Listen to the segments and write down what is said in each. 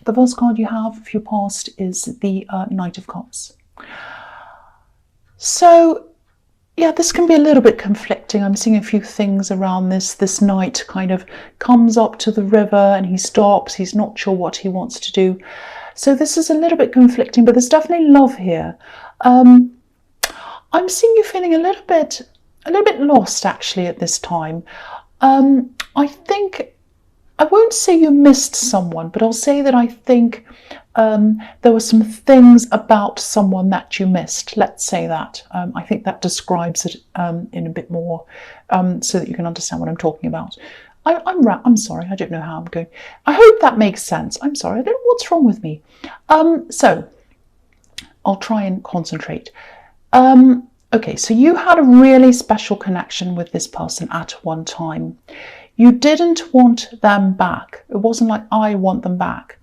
The first card you have of your past is the Knight of Cups. So, yeah, this can be a little bit conflicting. I'm seeing a few things around this. This knight kind of comes up to the river and he stops. He's not sure what he wants to do. So this is a little bit conflicting, but there's definitely love here. I'm seeing you feeling a little bit lost actually at this time. I think, I won't say you missed someone, but I'll say that I think there were some things about someone that you missed. Let's say that. I think that describes it in a bit more so that you can understand what I'm talking about. I'm sorry, I don't know how I'm going. I hope that makes sense. I'm sorry, I don't know what's wrong with me. So I'll try and concentrate. Okay, so you had a really special connection with this person at one time. You didn't want them back. It wasn't like, I want them back.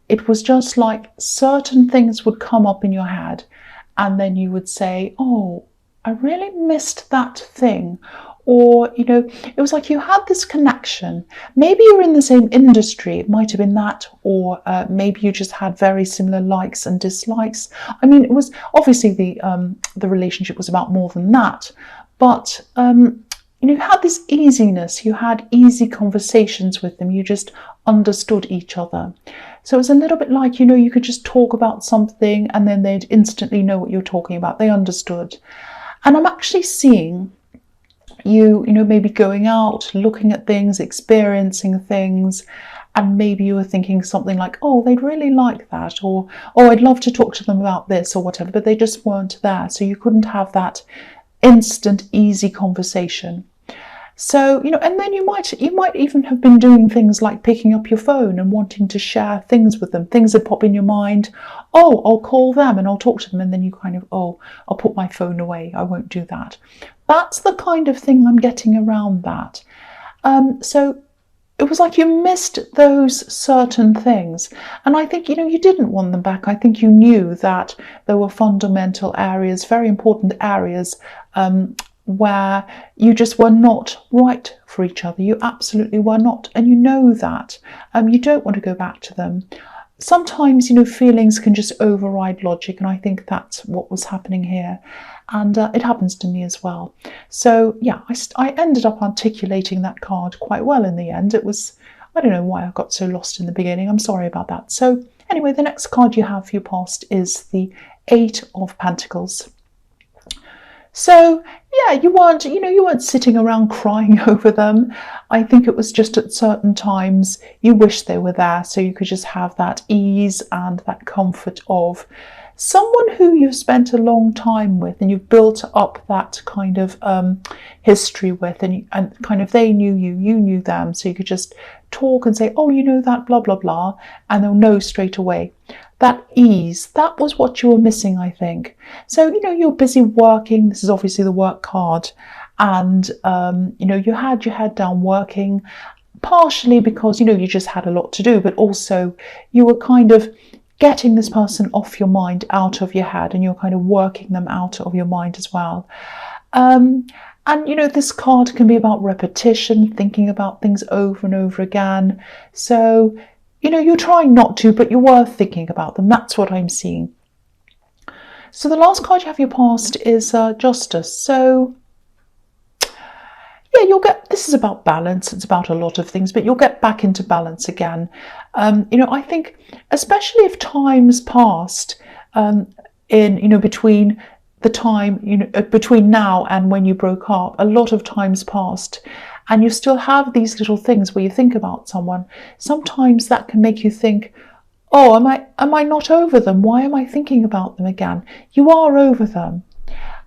It was just like certain things would come up in your head and then you would say, oh, I really missed that thing. Or, you know, it was like you had this connection. Maybe you're in the same industry. It might have been that, or maybe you just had very similar likes and dislikes. I mean, it was obviously the relationship was about more than that. But you had this easiness. You had easy conversations with them. You just understood each other. So it was a little bit like, you could just talk about something and then they'd instantly know what you're talking about. They understood. And I'm actually seeing you, maybe going out, looking at things, experiencing things, and maybe you were thinking something like, oh, they'd really like that, or, oh, I'd love to talk to them about this or whatever, but they just weren't there. So you couldn't have that instant, easy conversation. So, and then you might even have been doing things like picking up your phone and wanting to share things with them. Things that pop in your mind. Oh, I'll call them and I'll talk to them. And then you kind of, oh, I'll put my phone away. I won't do that. That's the kind of thing I'm getting around that. So it was like you missed those certain things. And I think, you didn't want them back. I think you knew that there were fundamental areas, very important areas, where you just were not right for each other. You absolutely were not. And you know that. You don't want to go back to them. Sometimes, feelings can just override logic. And I think that's what was happening here. And it happens to me as well. So, yeah, I ended up articulating that card quite well in the end. It was, I don't know why I got so lost in the beginning. I'm sorry about that. So, anyway, the next card you have for your past is the 8 of Pentacles. So, yeah, you weren't sitting around crying over them. I think it was just at certain times you wish they were there so you could just have that ease and that comfort of someone who you've spent a long time with and you've built up that kind of history with, and kind of they knew you, you knew them, so you could just talk and say, oh, that, blah, blah, blah, and they'll know straight away. That ease, that was what you were missing, I think. So, you're busy working. This is obviously the work card. And, you had your head down working, partially because, you just had a lot to do, but also you were kind of getting this person off your mind, out of your head, and you're kind of working them out of your mind as well. And, this card can be about repetition, thinking about things over and over again. So, you're trying not to, but you were thinking about them. That's what I'm seeing. So the last card you have your past is Justice. So, yeah, this is about balance. It's about a lot of things, but you'll get back into balance again. I think, especially if time's passed between the time, between now and when you broke up, a lot of time's passed. And you still have these little things where you think about someone. Sometimes that can make you think, oh, am I not over them? Why am I thinking about them again? You are over them.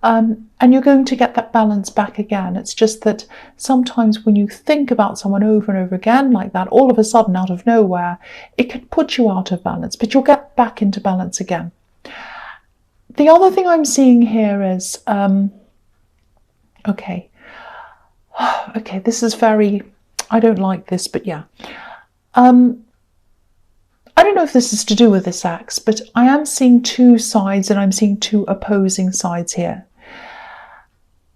And you're going to get that balance back again. It's just that sometimes when you think about someone over and over again like that, all of a sudden, out of nowhere, it can put you out of balance, but you'll get back into balance again. The other thing I'm seeing here is, okay, this is very, I don't like this, but yeah. I don't know if this is to do with this axe, but I am seeing two sides and I'm seeing two opposing sides here.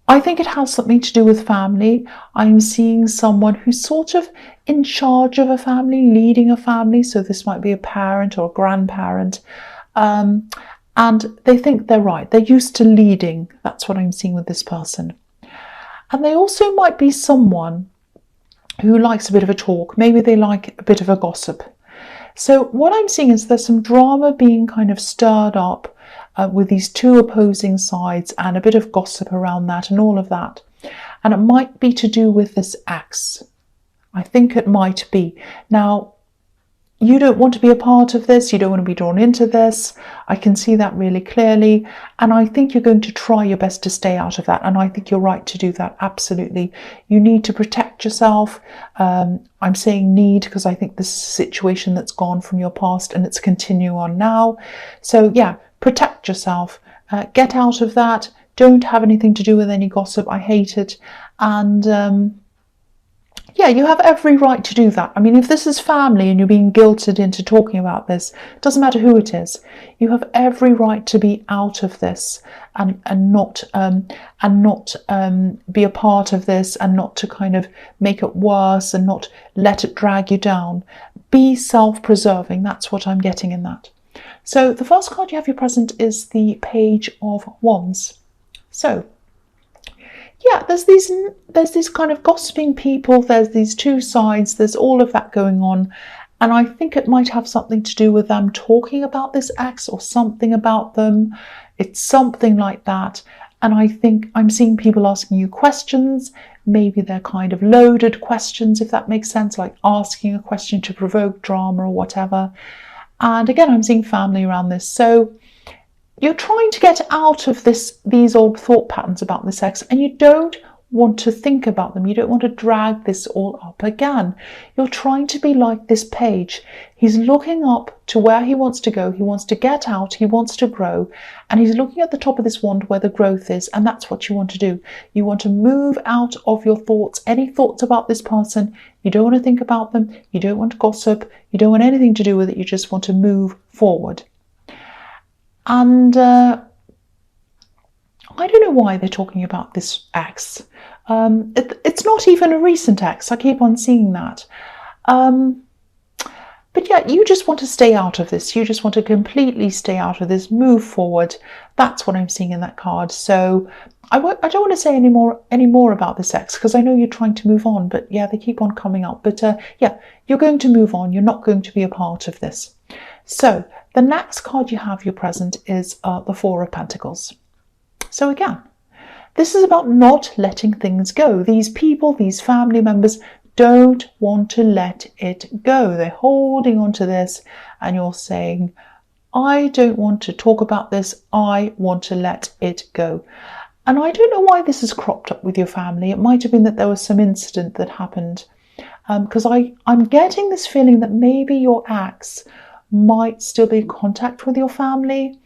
I think it has something to do with family. I'm seeing someone who's sort of in charge of a family, leading a family. So this might be a parent or a grandparent. And they think they're right. They're used to leading. That's what I'm seeing with this person. And they also might be someone who likes a bit of a talk. Maybe they like a bit of a gossip. So what I'm seeing is there's some drama being kind of stirred up with these two opposing sides and a bit of gossip around that and all of that. And it might be to do with this ex. I think it might be. Now, you don't want to be a part of this. You don't want to be drawn into this. I can see that really clearly. And I think you're going to try your best to stay out of that. And I think you're right to do that. Absolutely. You need to protect yourself. I'm saying need because I think this is a situation that's gone from your past and it's continuing on now. So yeah, protect yourself. Get out of that. Don't have anything to do with any gossip. I hate it. And yeah, you have every right to do that. I mean, if this is family and you're being guilted into talking about this, it doesn't matter who it is. You have every right to be out of this and not be a part of this and not to kind of make it worse and not let it drag you down. Be self-preserving. That's what I'm getting in that. So the first card you have your present is the Page of Wands. So yeah, there's these kind of gossiping people, there's these two sides, there's all of that going on. And I think it might have something to do with them talking about this ex or something about them. It's something like that. And I think I'm seeing people asking you questions. Maybe they're kind of loaded questions, if that makes sense, like asking a question to provoke drama or whatever. And again, I'm seeing family around this. So you're trying to get out of these old thought patterns about this ex, and you don't want to think about them. You don't want to drag this all up again. You're trying to be like this page. He's looking up to where he wants to go. He wants to get out. He wants to grow. And he's looking at the top of this wand where the growth is. And that's what you want to do. You want to move out of your thoughts. Any thoughts about this person, you don't want to think about them. You don't want to gossip. You don't want anything to do with it. You just want to move forward. And I don't know why they're talking about this ex. It's not even a recent ex. I keep on seeing that. But yeah, you just want to stay out of this. You just want to completely stay out of this, move forward. That's what I'm seeing in that card. So I don't want to say any more about this ex because I know you're trying to move on. But yeah, they keep on coming up. But yeah, you're going to move on. You're not going to be a part of this. So the next card you have your present is the Four of Pentacles. So again, this is about not letting things go. These people, these family members don't want to let it go. They're holding on to this and you're saying, I don't want to talk about this. I want to let it go. And I don't know why this has cropped up with your family. It might have been that there was some incident that happened because I'm getting this feeling that maybe your ex might still be in contact with your family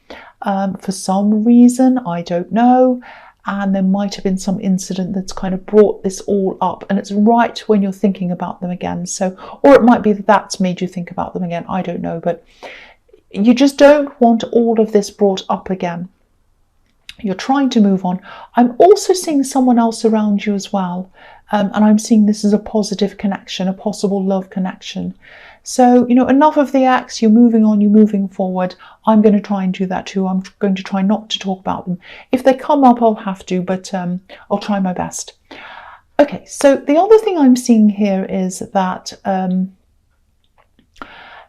for some reason, I don't know, and there might have been some incident that's kind of brought this all up, and it's right when you're thinking about them again. So, or it might be that that's made you think about them again, I don't know, but you just don't want all of this brought up again. You're trying to move on. I'm also seeing someone else around you as well, and I'm seeing this as a positive connection, a possible love connection. So, you know, enough of the ex, you're moving on, you're moving forward. I'm going to try and do that too. I'm going to try not to talk about them. If they come up, I'll have to, but I'll try my best. Okay, so the other thing I'm seeing here is that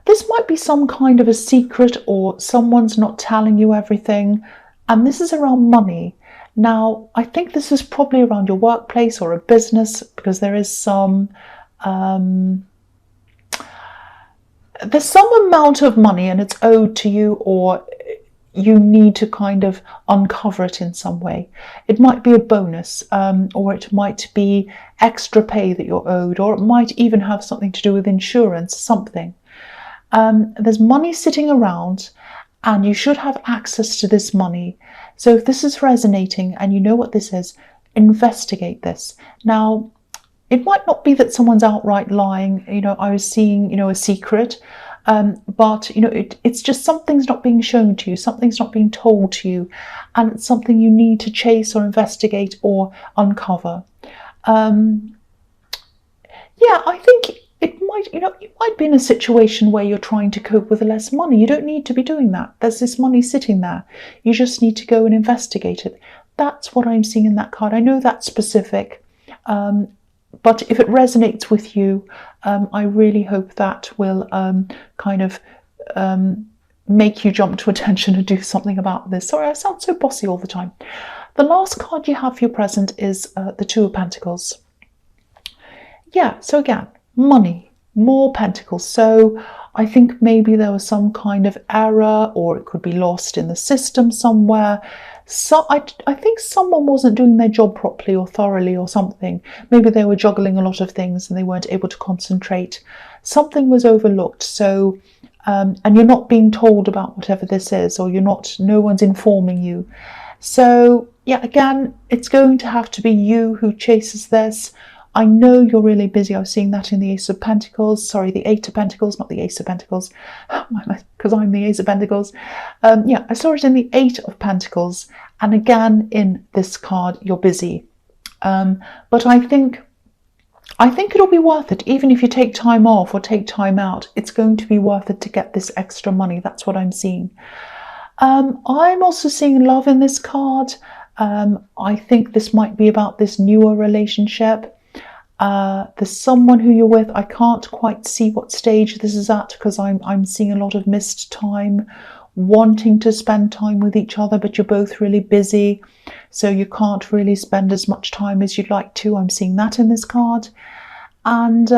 this might be some kind of a secret or someone's not telling you everything. And this is around money. Now, I think this is probably around your workplace or a business because there is some... there's some amount of money and it's owed to you, or you need to kind of uncover it in some way. It might be a bonus, or it might be extra pay that you're owed, or it might even have something to do with insurance, something. There's money sitting around and you should have access to this money. So if this is resonating and you know what this is, investigate this. Now, it might not be that someone's outright lying. You know, I was seeing, you know, a secret. But it's just something's not being shown to you, something's not being told to you, and it's something you need to chase or investigate or uncover. Yeah, I think you might be in a situation where you're trying to cope with less money. You don't need to be doing that. There's this money sitting there. You just need to go and investigate it. That's what I'm seeing in that card. I know that's specific, but if it resonates with you, I really hope that will kind of make you jump to attention and do something about this. Sorry, I sound so bossy all the time. The last card you have for your present is the Two of Pentacles. Yeah, so again, money, more pentacles. So I think maybe there was some kind of error, or it could be lost in the system somewhere. So I think someone wasn't doing their job properly or thoroughly or something. Maybe they were juggling a lot of things and they weren't able to concentrate. Something was overlooked. So, and you're not being told about whatever this is, or no one's informing you. So yeah, again, it's going to have to be you who chases this. I know you're really busy. I was seeing that in the Ace of Pentacles. Sorry, the Eight of Pentacles, not the Ace of Pentacles, because I'm the Ace of Pentacles. Yeah, I saw it in the Eight of Pentacles. And again, in this card, you're busy. But I think it'll be worth it. Even if you take time off or take time out, it's going to be worth it to get this extra money. That's what I'm seeing. I'm also seeing love in this card. I think this might be about this newer relationship. There's someone who you're with. I can't quite see what stage this is at, because I'm seeing a lot of missed time, wanting to spend time with each other, but you're both really busy, so you can't really spend as much time as you'd like to. I'm seeing that in this card. And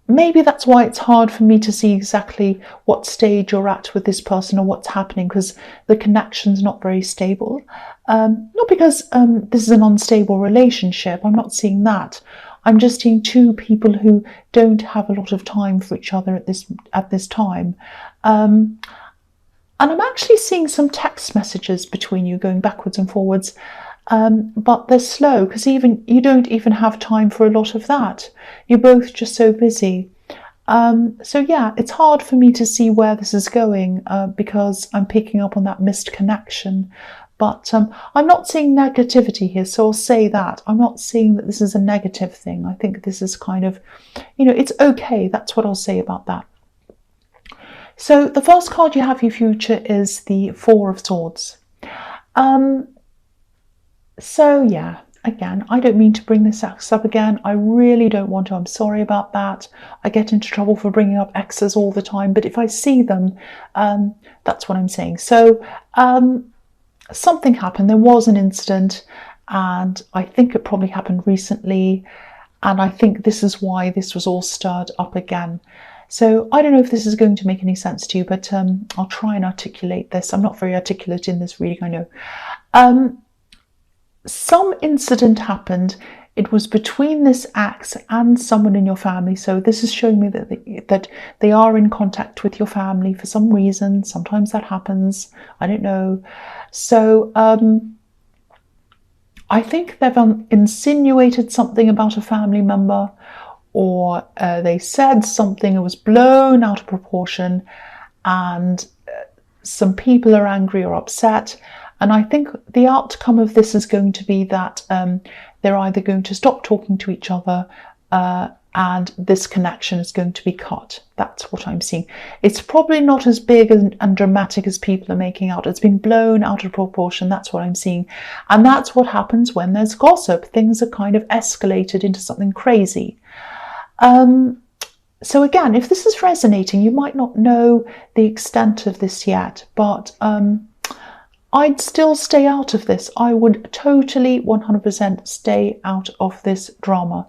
maybe that's why it's hard for me to see exactly what stage you're at with this person or what's happening, because the connection's not very stable. Not because this is an unstable relationship. I'm not seeing that. I'm just seeing two people who don't have a lot of time for each other at this time. And I'm actually seeing some text messages between you going backwards and forwards. But they're slow, because you don't even have time for a lot of that. You're both just so busy. So yeah, it's hard for me to see where this is going, because I'm picking up on that missed connection. But I'm not seeing negativity here, so I'll say that. I'm not seeing that this is a negative thing. I think this is kind of, it's okay. That's what I'll say about that. So the first card you have for your future is the Four of Swords. So yeah, again, I don't mean to bring this ex up again. I really don't want to. I'm sorry about that. I get into trouble for bringing up exes all the time, but if I see them, that's what I'm saying. So something happened. There was an incident, and I think it probably happened recently, and I think this is why this was all stirred up again. So I don't know if this is going to make any sense to you, but I'll try and articulate this. I'm not very articulate in this reading, I know. Some incident happened. It was between this ex and someone in your family. So this is showing me that they are in contact with your family for some reason. Sometimes that happens. I don't know. So I think they've insinuated something about a family member, or they said something that was blown out of proportion, and some people are angry or upset. And I think the outcome of this is going to be that they're either going to stop talking to each other, and this connection is going to be cut. That's what I'm seeing. It's probably not as big and dramatic as people are making out. It's been blown out of proportion. That's what I'm seeing. And that's what happens when there's gossip. Things are kind of escalated into something crazy. So again, if this is resonating, you might not know the extent of this yet, but I'd still stay out of this. I would totally 100% stay out of this drama.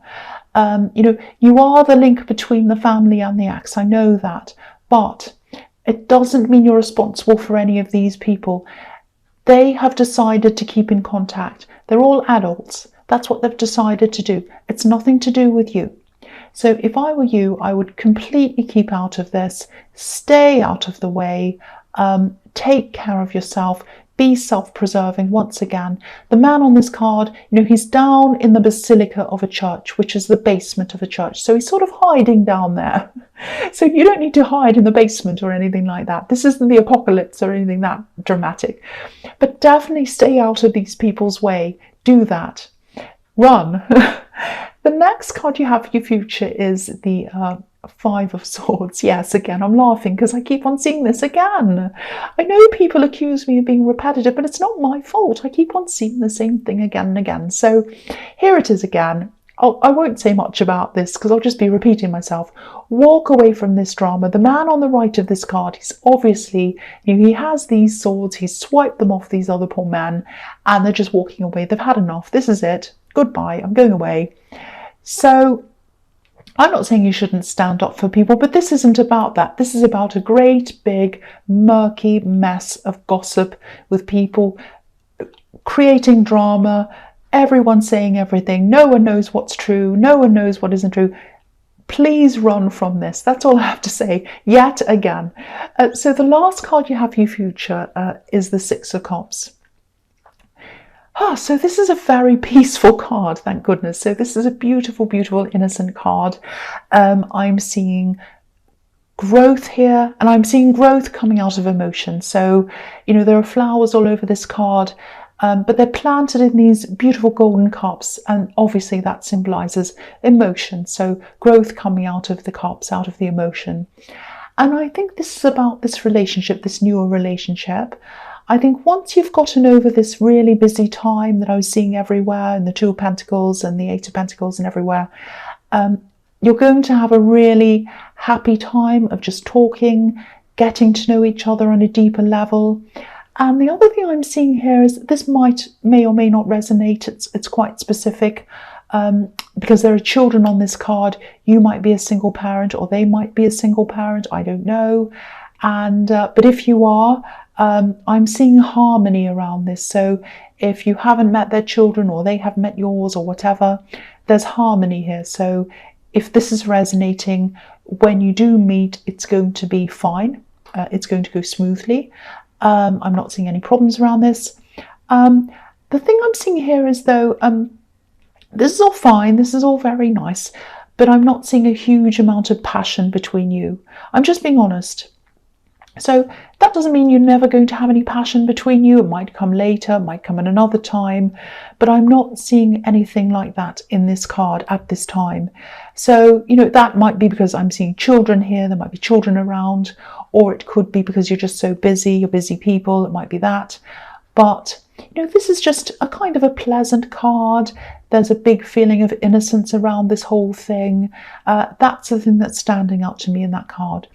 You are the link between the family and the ex. I know that, but it doesn't mean you're responsible for any of these people. They have decided to keep in contact. They're all adults. That's what they've decided to do. It's nothing to do with you. So if I were you, I would completely keep out of this. Stay out of the way. Take care of yourself. Be self-preserving once again. The man on this card, he's down in the basilica of a church, which is the basement of a church. So he's sort of hiding down there. So you don't need to hide in the basement or anything like that. This isn't the apocalypse or anything that dramatic. But definitely stay out of these people's way. Do that. Run. The next card you have for your future is the Five of Swords. Yes, again, I'm laughing because I keep on seeing this again. I know people accuse me of being repetitive, but it's not my fault. I keep on seeing the same thing again and again. So here it is again. I won't say much about this because I'll just be repeating myself. Walk away from this drama. The man on the right of this card, he's obviously, he has these swords. He's swiped them off these other poor men and they're just walking away. They've had enough. This is it. Goodbye. I'm going away. So I'm not saying you shouldn't stand up for people, but this isn't about that. This is about a great, big, murky mess of gossip with people creating drama, everyone saying everything. No one knows what's true. No one knows what isn't true. Please run from this. That's all I have to say yet again. So the last card you have for your future is the Six of Cups. So this is a very peaceful card, thank goodness. So this is a beautiful, beautiful, innocent card. I'm seeing growth here, and I'm seeing growth coming out of emotion. So, there are flowers all over this card, but they're planted in these beautiful golden cups, and obviously that symbolizes emotion. So growth coming out of the cups, out of the emotion. And I think this is about this relationship, this newer relationship. I think once you've gotten over this really busy time that I was seeing everywhere, and the Two of Pentacles and the Eight of Pentacles and everywhere, you're going to have a really happy time of just talking, getting to know each other on a deeper level. And the other thing I'm seeing here is this may or may not resonate. It's quite specific because there are children on this card. You might be a single parent, or they might be a single parent. I don't know. And but if you are, I'm seeing harmony around this. So if you haven't met their children, or they haven't met yours, or whatever, there's harmony here. So if this is resonating, when you do meet, it's going to be fine. It's going to go smoothly. I'm not seeing any problems around this. The thing I'm seeing here is, though, this is all fine. This is all very nice, but I'm not seeing a huge amount of passion between you. I'm just being honest. So that doesn't mean you're never going to have any passion between you. It might come later, it might come at another time, but I'm not seeing anything like that in this card at this time. So, that might be because I'm seeing children here. There might be children around, or it could be because you're just so busy, you're busy people. It might be that. But, this is just a kind of a pleasant card. There's a big feeling of innocence around this whole thing. That's the thing that's standing out to me in that card.